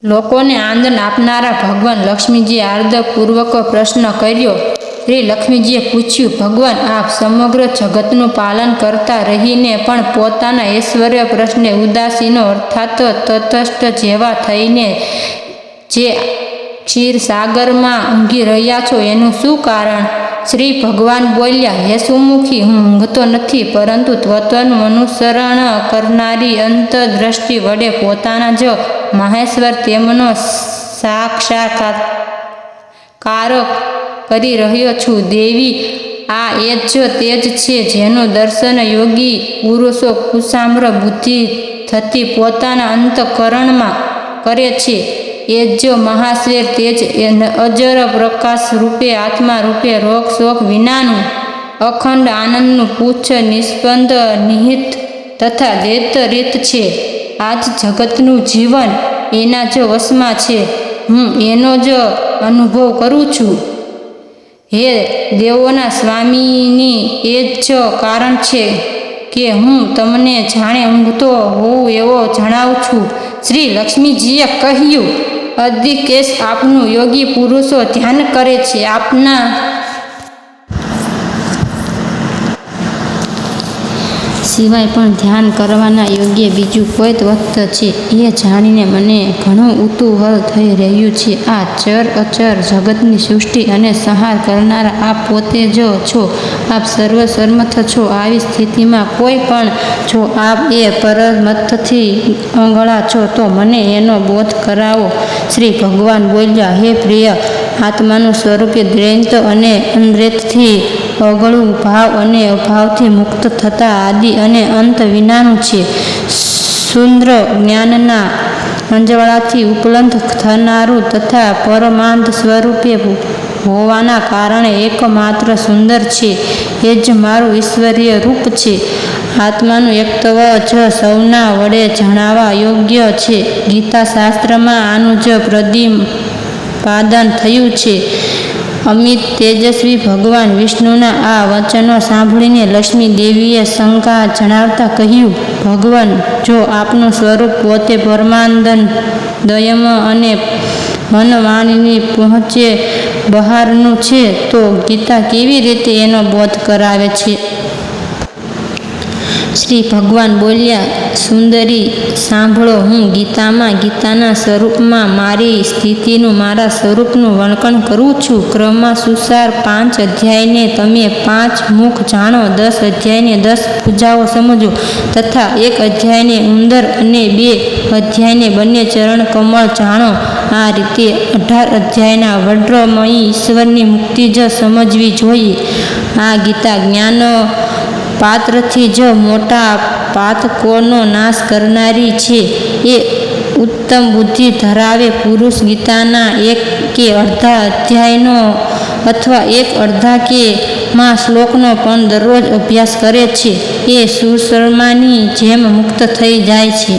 લોકોને આનંદ આપનારા ભગવાન લક્ષ્મીજીએ આદરપૂર્વક પ્રશ્ન કર્યો. શ્રી લક્ષ્મીજીએ પૂછ્યું, ભગવાન, આપ સમગ્ર જગતનું પાલન કરતા રહીને પણ પોતાના ઐશ્વર્ય પ્રશ્ને ઉદાસીનો અર્થાત તટસ્થ જેવા થઈને જે ક્ષીરસાગરમાં ઊંઘી રહ્યા છો એનું શું કારણ? શ્રી ભગવાન બોલ્યા, હે સુમુખી, હું ઊંઘતો નથી, પરંતુ તત્વનું અનુસરણ કરનારી અંતર્દ્રષ્ટિ વડે પોતાના જ મહેશ્વર તેમનો સાક્ષાત્કાર કરી રહ્યો છું. દેવી, આ એ જ તેજ છે જેનું દર્શન યોગી પુરુષો કુશામ્ર બુદ્ધિ થતી પોતાના અંતઃકરણમાં કરે છે. એ જ મહાશ્વેર તેજ અજર પ્રકાશ રૂપે આત્મા રૂપે રોગ શોક વિનાનું અખંડ આનંદનું પુચ્છ નિસ્પંદ નિહિત તથા દૈત્યરીત છે. આજ જગતનું જીવન એના જ વશમાં છે. હું એનો જ અનુભવ કરું છું. હે દેવોના સ્વામીની એ જ કારણ છે કે હું તમને જાણે ઊંઘતો હોઉં એવો જણાવું છું. શ્રી લક્ષ્મીજીએ કહ્યું, અધિકેશ, આપનું યોગી પુરુષો ધ્યાન કરે છે. આપના સિવાય પણ ધ્યાન કરવાના યોગ્ય બીજું કોઈ તત્વ છે એ જાણીને મને ઘણું કુતૂહલ થઈ રહ્યું છે. આ ચર અચર જગતની સૃષ્ટિ અને સંહાર કરનારા આપ પોતે જ છો. આપ સર્વસમર્થ છો. આવી સ્થિતિમાં કોઈ પણ જો આપ એ પરમતથી અંગળા છો તો મને એનો બોધ કરાવો. શ્રી ભગવાન બોલ્યા, હે પ્રિય, આત્માનું સ્વરૂપ દ્વૈત અને અદ્વૈતથી અગળું ભાવ અને અભાવથી મુક્ત થતા આદિ અને અંત વિનાનું છે. શુદ્ર જ્ઞાનના અંજવાળાથી ઉપલબ્ધ થનારું તથા પરમાનંદ સ્વરૂપે હોવાના કારણે એકમાત્ર સુંદર છે. એ જ મારું ઈશ્વરીય રૂપ છે. આત્માનું એકત્વ જ સૌના વડે જણાવવા યોગ્ય છે. ગીતા શાસ્ત્રમાં આનું જ પ્રતિપાદન થયું છે. અમિત તેજસ્વી ભગવાન વિષ્ણુના આ વચનો સાંભળીને લક્ષ્મી દેવીએ શંકા જણાવતા કહ્યું, ભગવાન, જો આપનું સ્વરૂપ પોતે પરમાનંદ, દયમ અને મનવાણીની પહોંચે બહારનું છે તો ગીતા કેવી રીતે એનો બોધ કરાવે છે? શ્રી ભગવાન બોલ્યા, સુંદરી, સાંભળો, હું ગીતામાં ગીતાના સ્વરૂપમાં મારી સ્થિતિનું, મારા સ્વરૂપનું વર્ણન કરું છું. ક્રમાનુસાર 5 અધ્યાયને તમે 5 મુખ જાણો, 10 અધ્યાયને 10 ભુજાઓ સમજો તથા 1 અધ્યાયને ઉંદર અને 2 અધ્યાયને બંને ચરણ કમળ જાણો. આ રીતે 18 અધ્યાયના વડ્રમયી ઈશ્વરની મુક્તિ જ સમજવી જોઈએ. આ ગીતા જ્ઞાન પાત્રથી જ મોટા પાતકોનો નાશ કરનારી છે. એ ઉત્તમ બુદ્ધિ ધરાવે પુરુષ ગીતાના 1 કે અડધા અધ્યાયનો અથવા 1 અડધા કે માં શ્લોકનો પણ દરરોજ અભ્યાસ કરે છે એ સુશર્માની જેમ મુક્ત થઈ જાય છે.